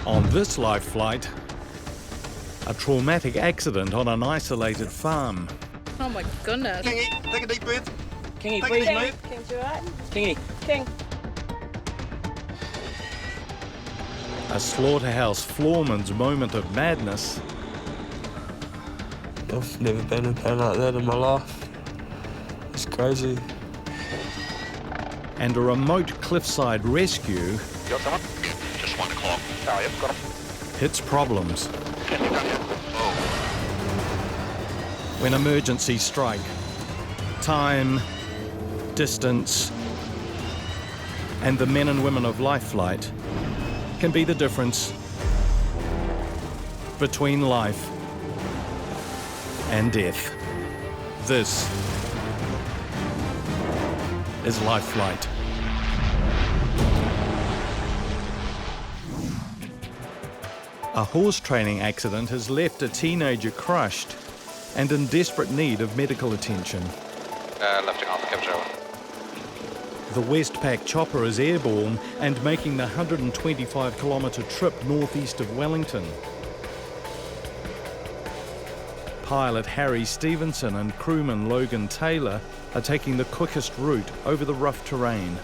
On this life flight, a traumatic accident on an isolated farm. Oh my goodness. Kingy, take a deep breath. Kingy, Take breathe, a deep mate. breath. King's you alright? Kingy. King. A slaughterhouse floorman's moment of madness. I've never been in pain like that in my life. It's crazy. And a remote cliffside rescue You got someone? Just 1 o'clock. Oh, yep, got him. hits problems Can you come here? Oh. when emergencies strike. Time, distance, and the men and women of life flight can be the difference between life and death. This is Life Flight. A horse training accident has left a teenager crushed and in desperate need of medical attention. Lifting off, capture one. The Westpac chopper is airborne and making the 125-kilometre trip northeast of Wellington. Pilot Harry Stevenson and crewman Logan Taylor are taking the quickest route over the rough terrain.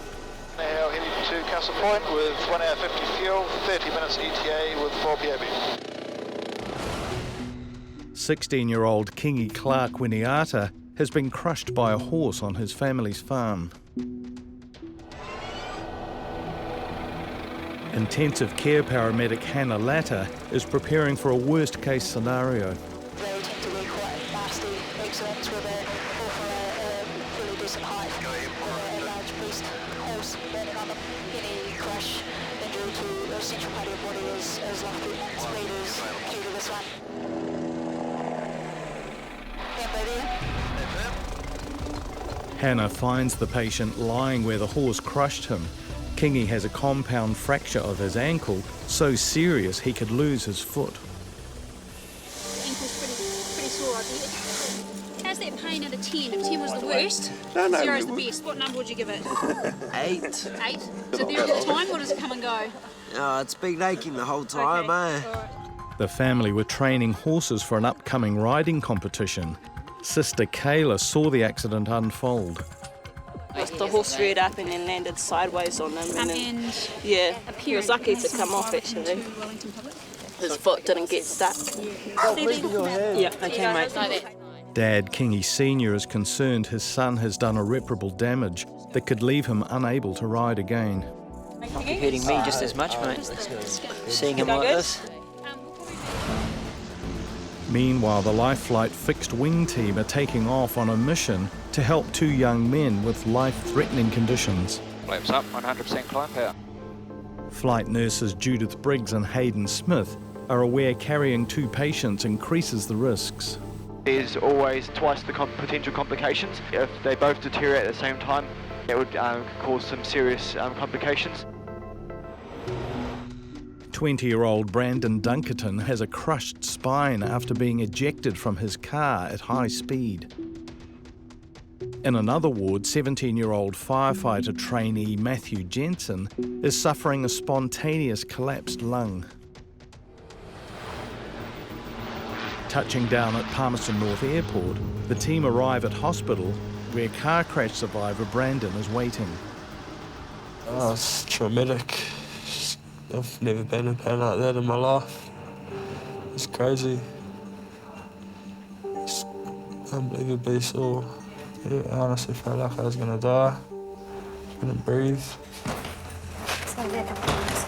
Now heading to Castle Point with 1 hour 50 fuel, 30 minutes ETA with 4 POB. 16-year-old Kingy Clark Winiata has been crushed by a horse on his family's farm. Intensive care paramedic Hannah Latta is preparing for a worst-case scenario. They tend to be quite nasty accidents where they're all from a really decent height. A large beast horse landing on them. Any crash injury to the central part of your body is likely speed is due to this one. Hannah finds the patient lying where the horse crushed him. Kingy has a compound fracture of his ankle, so serious he could lose his foot. Ankle's pretty sore, I bet. How's that pain out of 10? If 10 was the worst, No. 0 is the best. What number would you give it? 8. 8? So there all the time, or does it come and go? It's been aching the whole time, Okay. eh? All right. The family were training horses for an upcoming riding competition. Sister Kayla saw the accident unfold. The horse reared up and then landed sideways on him. And then, And yeah, he was lucky to come off actually. His foot didn't get stuck. Yeah, okay, mate. Dad Kingy Sr. is concerned his son has done irreparable damage that could leave him unable to ride again. Hurting me just as much, mate. Seeing him like this. Meanwhile, the Life Flight fixed wing team are taking off on a mission to help 2 young men with life-threatening conditions. Flaps up, 100% climb power. Flight nurses Judith Briggs and Hayden Smith are aware carrying 2 patients increases the risks. There's always twice the potential complications. If they both deteriorate at the same time, it would cause some serious complications. 20-year-old Brandon Dunkerton has a crushed spine after being ejected from his car at high speed. In another ward, 17-year-old firefighter trainee Matthew Jensen is suffering a spontaneous collapsed lung. Touching down at Palmerston North Airport, the team arrive at hospital where car crash survivor Brandon is waiting. Oh, it's traumatic. I've never been in pain like that in my life. It's crazy. It's unbelievably sore. I honestly felt like I was gonna die. Couldn't breathe. It's going to be a couple of minutes.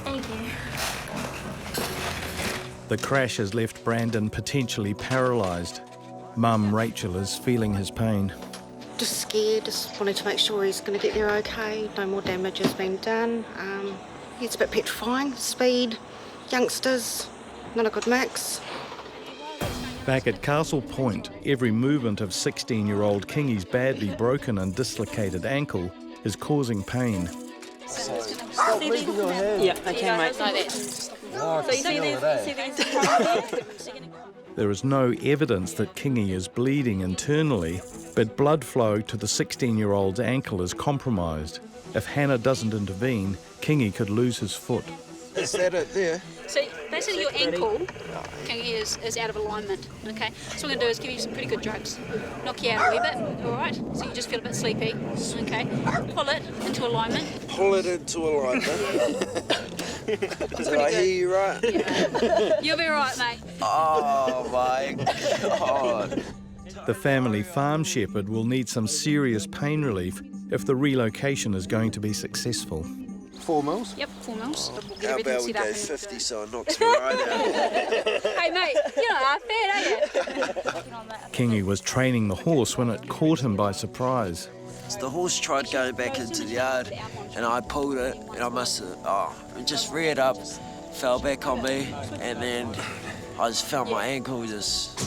Thank you. The crash has left Brandon potentially paralysed. Mum Rachel is feeling his pain. Just scared, just wanted to make sure he's going to get there okay. No more damage has been done. It's a bit petrifying. Speed, youngsters, not a good mix. Back at Castle Point, every movement of 16-year-old Kingy's badly broken and dislocated ankle is causing pain. Stop moving your head. Yeah, okay, mate. There is no evidence that Kingy is bleeding internally, but blood flow to the 16-year-old's ankle is compromised. If Hannah doesn't intervene, Kingy could lose his foot. Is that it there? So basically your ankle is out of alignment, okay? So what we're going to do is give you some pretty good drugs. Knock you out a wee bit, all right? So you just feel a bit sleepy, okay? Pull it into alignment. Pull it into alignment. Did I hear you right? Yeah. You'll be right, mate. Oh my God. The family farm shepherd will need some serious pain relief if the relocation is going to be successful. 4 mils? Yep, 4 mils. We'll get How everything about we set up go and- 50 so it knocks me right out? Hey mate, you're not half bad, are you? Kingy was training the horse when it caught him by surprise. So the horse tried going back into the yard and I pulled it and I must have, it just reared up, fell back on me, and then I just felt my ankle just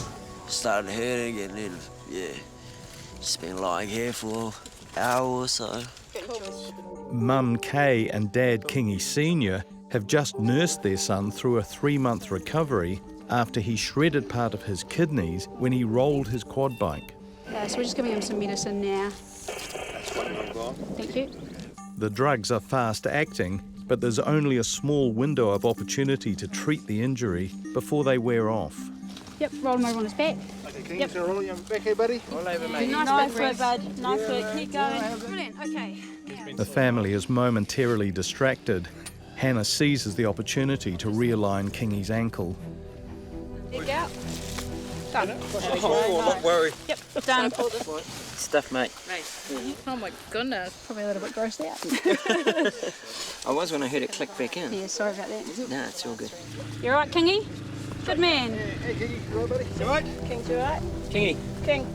started hurting, and then, yeah, just been lying here for an hour or so. Mum Kay and Dad Kingy Sr. have just nursed their son through a 3-month recovery after he shredded part of his kidneys when he rolled his quad bike. So we're just giving him some medicine now. Thank you. The drugs are fast acting, but there's only a small window of opportunity to treat the injury before they wear off. Yep, roll him over on his back. Okay, can you roll your back here, buddy? Roll over, mate. Nice foot, bud. Nice foot. Keep going. Brilliant. Okay. The family is momentarily distracted. Hannah seizes the opportunity to realign Kingy's ankle. Leg out. Done. Oh, not worry. Yep, done. Stuff, mate. Oh my goodness. Probably a little bit grossed out. I was when I heard it click back in. Yeah, sorry about that. No, it's all good. You alright, Kingy? Good man. Hey, Kingy, you all right, buddy? You all right? King's alright? Kingy. King.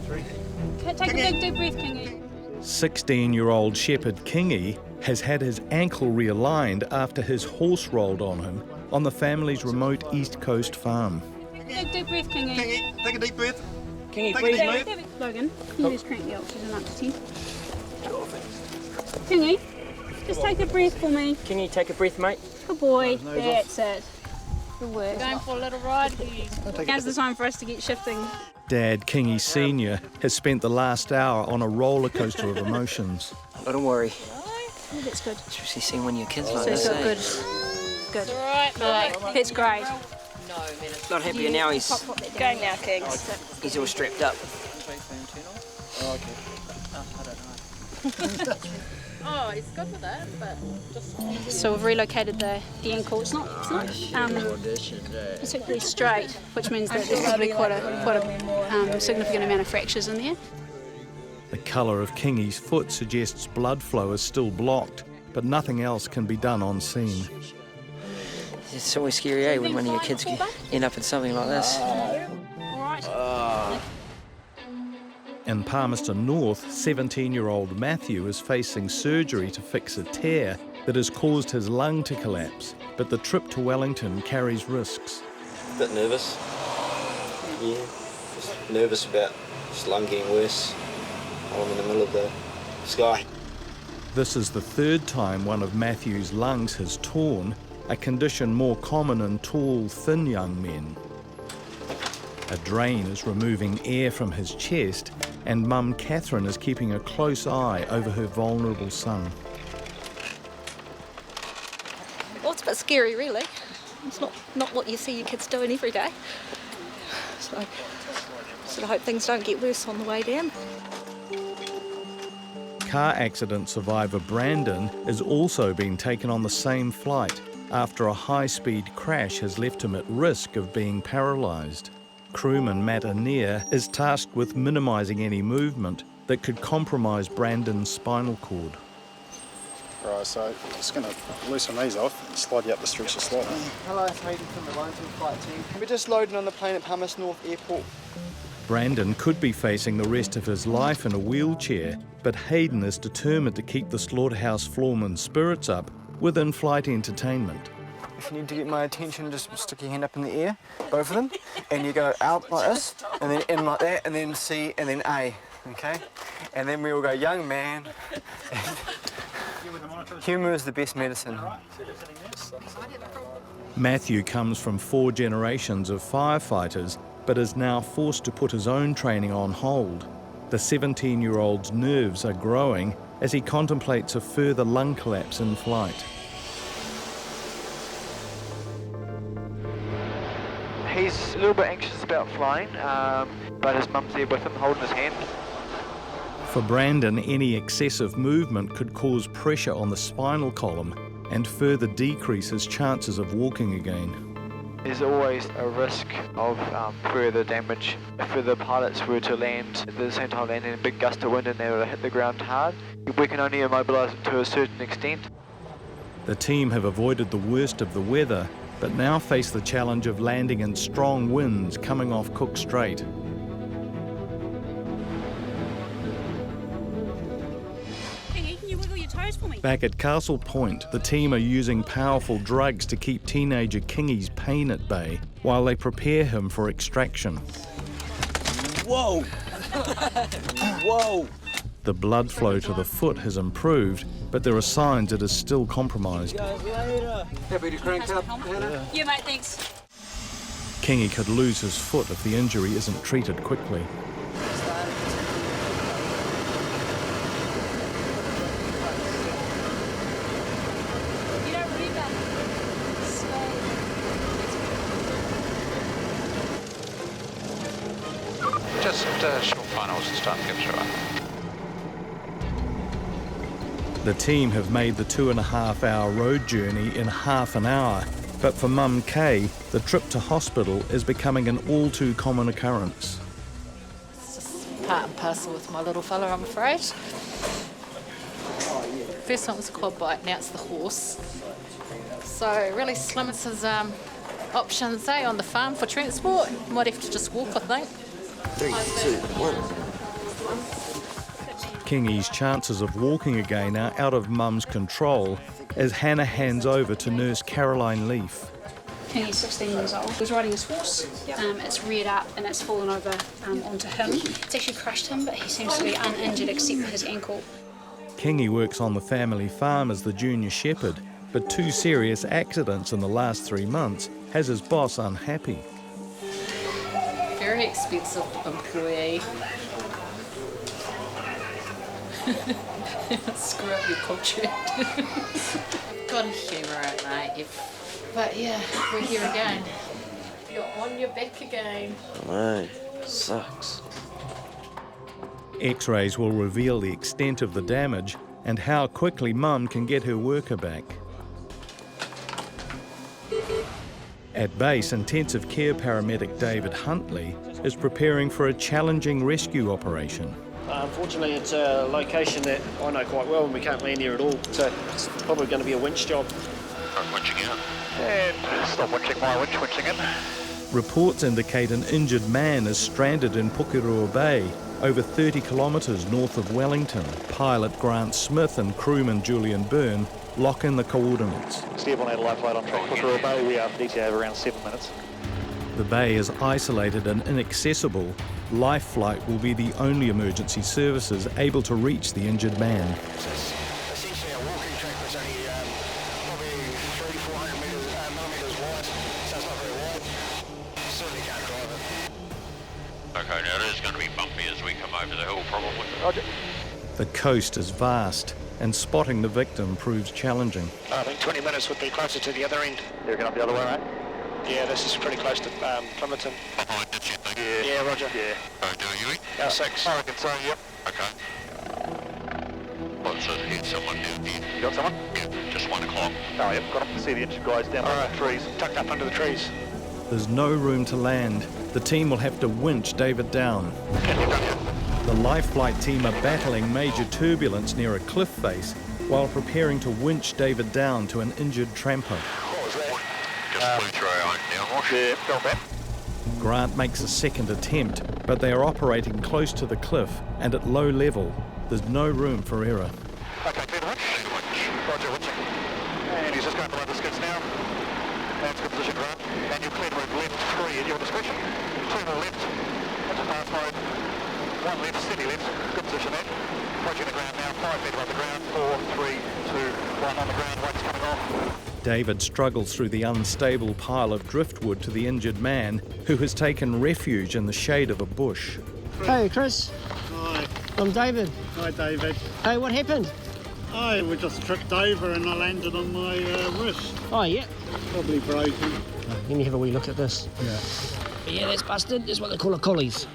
Take a big deep breath, Kingy. 16-year-old shepherd Kingy has had his ankle realigned after his horse rolled on him on the family's remote East Coast farm. Big deep breath, Kingy. Kingy, take a deep breath. Kingy, Take breathe, it mate. easy. Logan, can you just crank the oxygen up to 10? Kingy, just take a breath for me. Kingy, take a breath, mate. Good boy. That's it. Good work. Going for a little ride. Now's the time for us to get shifting. Dad Kingy Sr. has spent the last hour on a roller coaster of emotions. Don't worry. Oh, that's good. Especially seeing one of your kids like So this, good. eh? Good. Alright, that's great. Not happier now, he's Going now, Kings. he's all strapped up. Oh, it's good with that, but just... So we've relocated the ankle. It's not particularly straight, which means that there's going to be quite a significant amount of fractures in there. The colour of Kingy's foot suggests blood flow is still blocked, but nothing else can be done on scene. It's always scary, eh, when one of your kids end up in something like this. Alright. In Palmerston North, 17-year-old Matthew is facing surgery to fix a tear that has caused his lung to collapse, but the trip to Wellington carries risks. A bit nervous. Yeah, just nervous about this lung getting worse while I'm in the middle of the sky. This is the third time one of Matthew's lungs has torn, a condition more common in tall, thin young men. A drain is removing air from his chest, and Mum Catherine is keeping a close eye over her vulnerable son. Well, it's a bit scary, really. It's not what you see your kids doing every day. So I sort of hope things don't get worse on the way down. Car accident survivor Brandon is also being taken on the same flight after a high-speed crash has left him at risk of being paralysed. Crewman Matt Anir is tasked with minimising any movement that could compromise Brandon's spinal cord. Right, so just going to loosen these off and slide you up the stretcher slightly. Hello, it's Hayden from the Wellington flight team. We're just loading on the plane at Palmerston North Airport. Brandon could be facing the rest of his life in a wheelchair, but Hayden is determined to keep the slaughterhouse floorman's spirits up with in-flight entertainment. If you need to get my attention, just stick your hand up in the air, both of them, and you go out like this, and then in like that, and then C, and then A, okay? And then we all go, young man. Humour is the best medicine. Matthew comes from 4 generations of firefighters, but is now forced to put his own training on hold. The 17-year-old's nerves are growing as he contemplates a further lung collapse in flight. He's a little bit anxious about flying, but his mum's there with him, holding his hand. For Brandon, any excessive movement could cause pressure on the spinal column and further decrease his chances of walking again. There's always a risk of further damage. If the pilots were to land at the same time landing in a big gust of wind and they were to hit the ground hard, we can only immobilise them to a certain extent. The team have avoided the worst of the weather, but now face the challenge of landing in strong winds coming off Cook Strait. Back at Castle Point, the team are using powerful drugs to keep teenager Kingy's pain at bay while they prepare him for extraction. Whoa! Whoa! The blood flow to the foot has improved, but there are signs it is still compromised. Happy to crank up, Hannah? Yeah, mate, thanks. Kingy could lose his foot if the injury isn't treated quickly. Just short finals and start to get through it. The team have made the 2.5-hour road journey in half an hour, but for Mum Kay, the trip to hospital is becoming an all too common occurrence. It's just part and parcel with my little fella, I'm afraid. First one was a quad bike, now it's the horse. So it really limits his options, on the farm for transport. Might have to just walk, I think. 3, 2, 1. Kingy's chances of walking again are out of Mum's control as Hannah hands over to nurse Caroline Leaf. He's 16 years old. He was riding his horse. It's reared up and it's fallen over onto him. It's actually crushed him, but he seems to be uninjured except for his ankle. Kingy works on the family farm as the junior shepherd, but 2 serious accidents in the last 3 months has his boss unhappy. Very expensive employee. Screw up your contract. Gotta humour it, mate. But yeah, we're here again. You're on your back again. No, sucks. X-rays will reveal the extent of the damage and how quickly Mum can get her worker back. At base, intensive care paramedic David Huntley is preparing for a challenging rescue operation. Unfortunately, it's a location that I know quite well and we can't land here at all, so it's probably going to be a winch job. I'm winching out. And stop winching my winch, winching in. Reports indicate an injured man is stranded in Puuku Bay, over 30 kilometres north of Wellington. Pilot Grant Smith and crewman Julian Byrne lock in the coordinates. Steve on Adelaide flight on track. Puuku Bay, we are DTA of around 7 minutes. The bay is isolated and inaccessible. Life Flight will be the only emergency services able to reach the injured man. Essentially a walking track that's only probably 300-400 millimetres wide, so it's not very wide. Certainly can't drive it. Okay, now it is going to be bumpy as we come over the hill probably. Roger. The coast is vast and spotting the victim proves challenging. I think 20 minutes would be closer to the other end. You're going up the other way, mate? Yeah, this is pretty close to Plymouton. Behind it, you think? Yeah, roger. Yeah. Do you? L6. I reckon so, yep. Okay. Well, it says here's someone down here. You got someone? Yeah, just 1 o'clock. Oh, yep, got them. See the injured guys down by the trees. Tucked up under the trees. There's no room to land. The team will have to winch David down. The Life Flight team are battling major turbulence near a cliff face while preparing to winch David down to an injured tramper. Just flew through our own downwash. Yeah, felt that. Grant makes a second attempt, but they are operating close to the cliff and at low level. There's no room for error. Okay, clear the winch. Roger, winching. And he's just going below the skids now. That's good position, Grant. And you're clear to move left 3 at your discretion. 2 more left. Into fast mode. 1 left, steady left. Good position there. Approaching the ground now. 5 feet above the ground. 4, 3, 2, 1 on the ground. Weight's coming off. David struggles through the unstable pile of driftwood to the injured man, who has taken refuge in the shade of a bush. Hey, Chris. Hi. I'm David. Hi, David. Hey, what happened? We just tripped over and I landed on my wrist. Oh, yeah. Probably broken. Let me have a wee look at this. Yeah, that's busted. That's what they call a collies.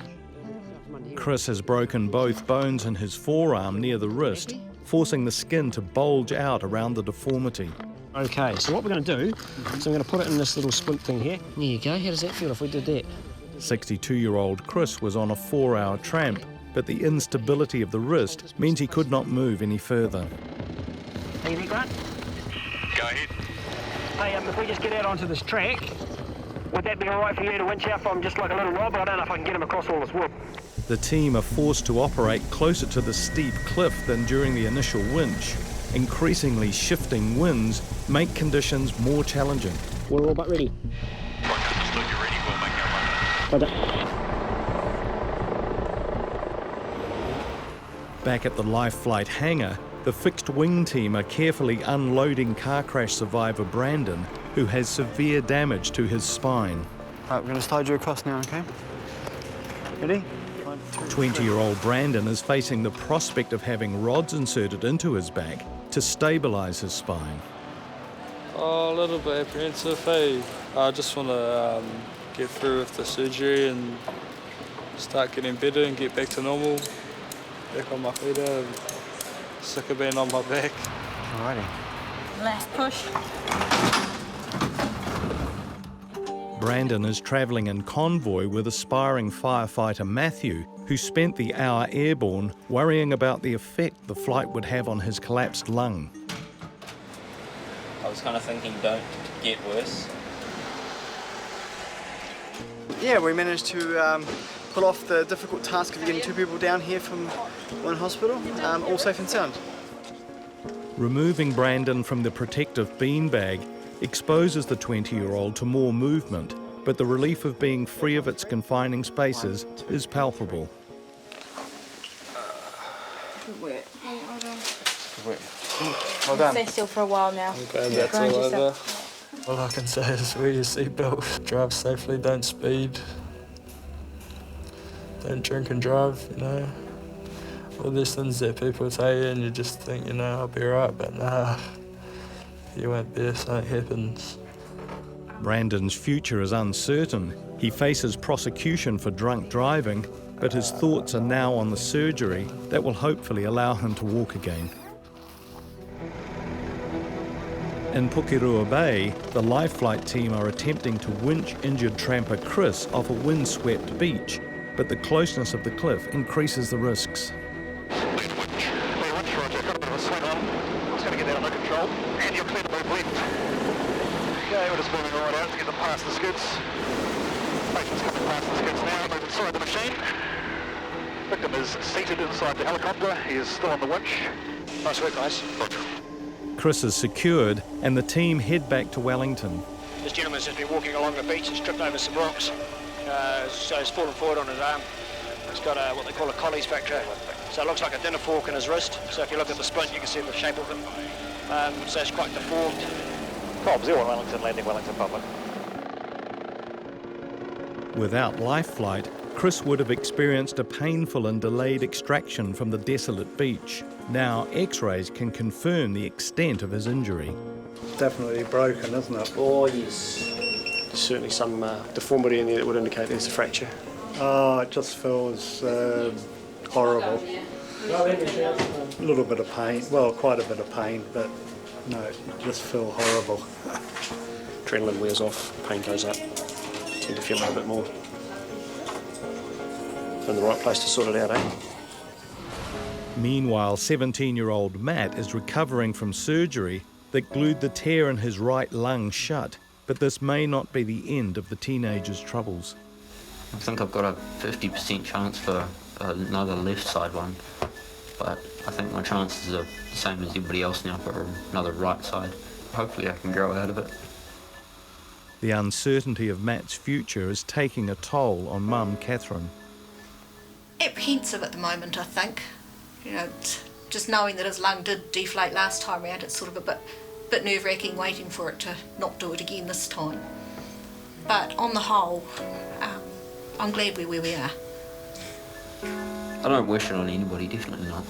Chris has broken both bones in his forearm near the wrist, forcing the skin to bulge out around the deformity. Okay, so what we're going to do is I'm going to put it in this little splint thing here. There you go. How does that feel if we did that? 62-year-old Chris was on a 4-hour tramp, but the instability of the wrist means he could not move any further. Are you there, Grant? Go ahead. Hey, if we just get out onto this track, would that be all right for you to winch out from just like a little knob? I don't know if I can get him across all this wood. The team are forced to operate closer to the steep cliff than during the initial winch. Increasingly shifting winds make conditions more challenging. We're all but ready. Understood, you're ready, we'll make our run. Back at the Life Flight hangar, the fixed wing team are carefully unloading car crash survivor Brandon, who has severe damage to his spine. Right, we're going to slide you across now, okay? Ready? 20-year-old Brandon is facing the prospect of having rods inserted into his back to stabilise his spine. Oh, a little bit apprehensive, hey. I just want to get through with the surgery and start getting better and get back to normal. Back on my feet, I'm sick of being on my back. Alrighty. Last push. Brandon is travelling in convoy with aspiring firefighter Matthew, who spent the hour airborne worrying about the effect the flight would have on his collapsed lung. I was kind of thinking, don't get worse. Yeah, we managed to pull off the difficult task of getting 2 people down here from one hospital, all safe and sound. Removing Brandon from the protective beanbag exposes the 20-year-old to more movement, but the relief of being free of its confining spaces is palpable. Good work. Well done. Stay still for a while now. Okay, that's all over. All I can say is wear your seatbelt, drive safely, don't speed. Don't drink and drive, you know. All these things that people tell you and you just think, you know, I'll be right, but nah, you won't be if something happens. Brandon's future is uncertain. He faces prosecution for drunk driving, but his thoughts are now on the surgery that will hopefully allow him to walk again. In Puuku Bay, the Life Flight team are attempting to winch injured tramper Chris off a windswept beach, but the closeness of the cliff increases the risks. Lead winch, Roger. Got a bit of a swing on. It's going to get that under control. And you're clear to move left. Okay, we're just moving right out to get them past the skids. Patient's coming past the skids now, moving inside the machine. Victim is seated inside the helicopter. He is still on the winch. Nice work, guys. Roger. Chris is secured, and the team head back to Wellington. This gentleman's just been walking along the beach. He's tripped over some rocks. So he's fallen forward on his arm. He's got what they call a collies fracture. So it looks like a dinner fork in his wrist. So if you look at the splint, you can see the shape of it. So it's quite deformed. Cobb 01 Wellington, landing Wellington public. Without Life Flight, Chris would have experienced a painful and delayed extraction from the desolate beach. Now, X-rays can confirm the extent of his injury. Definitely broken, isn't it? Oh, yes. There's certainly some deformity in there that would indicate there's a fracture. Oh, it just feels horrible. A little bit of pain, well, quite a bit of pain, but no, it just feels horrible. Adrenaline wears off, pain goes up. Tend to feel a little bit more in the right place to sort it out, eh? Meanwhile, 17-year-old Matt is recovering from surgery that glued the tear in his right lung shut, but this may not be the end of the teenager's troubles. I think I've got a 50% chance for another left side one, but I think my chances are the same as everybody else now for another right side. Hopefully I can grow out of it. The uncertainty of Matt's future is taking a toll on Mum, Catherine. Apprehensive at the moment, I think. You know, just knowing that his lung did deflate last time round, it's sort of a bit nerve-wracking waiting for it to not do it again this time. But on the whole, I'm glad we're where we are. I don't wish it on anybody, definitely not.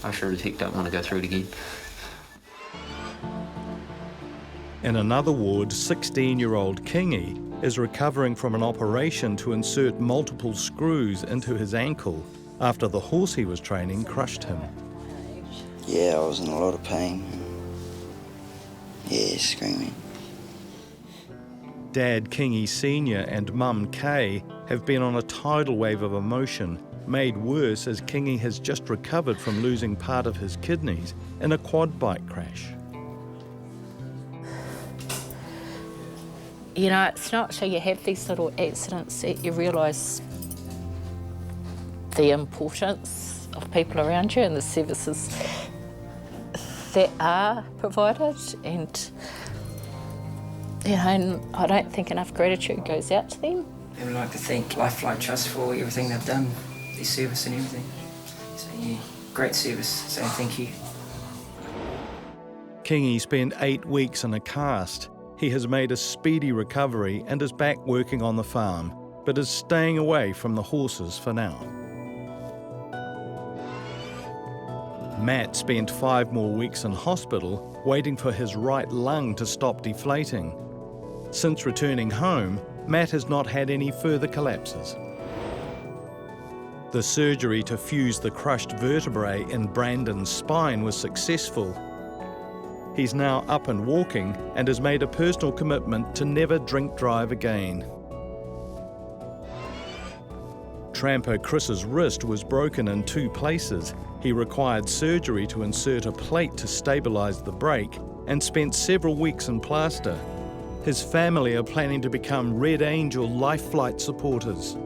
I sure as heck don't want to go through it again. In another ward, 16-year-old Kingy is recovering from an operation to insert multiple screws into his ankle after the horse he was training crushed him. Yeah, I was in a lot of pain. Yeah, screaming. Dad Kingy Sr. and Mum Kay have been on a tidal wave of emotion, made worse as Kingy has just recovered from losing part of his kidneys in a quad bike crash. You know, it's not till you have these little accidents that you realise the importance of people around you and the services that are provided, and you know, and I don't think enough gratitude goes out to them. I would like to thank Life Flight Trust for everything they've done, their service and everything. So yeah, great service, so thank you. Kingy spent 8 weeks in a cast. He has made a speedy recovery and is back working on the farm, but is staying away from the horses for now. Matt spent 5 more weeks in hospital waiting for his right lung to stop deflating. Since returning home, Matt has not had any further collapses. The surgery to fuse the crushed vertebrae in Brandon's spine was successful. He's now up and walking and has made a personal commitment to never drink drive again. Tramper Chris's wrist was broken in 2 places. He required surgery to insert a plate to stabilise the break and spent several weeks in plaster. His family are planning to become Red Angel Life Flight supporters.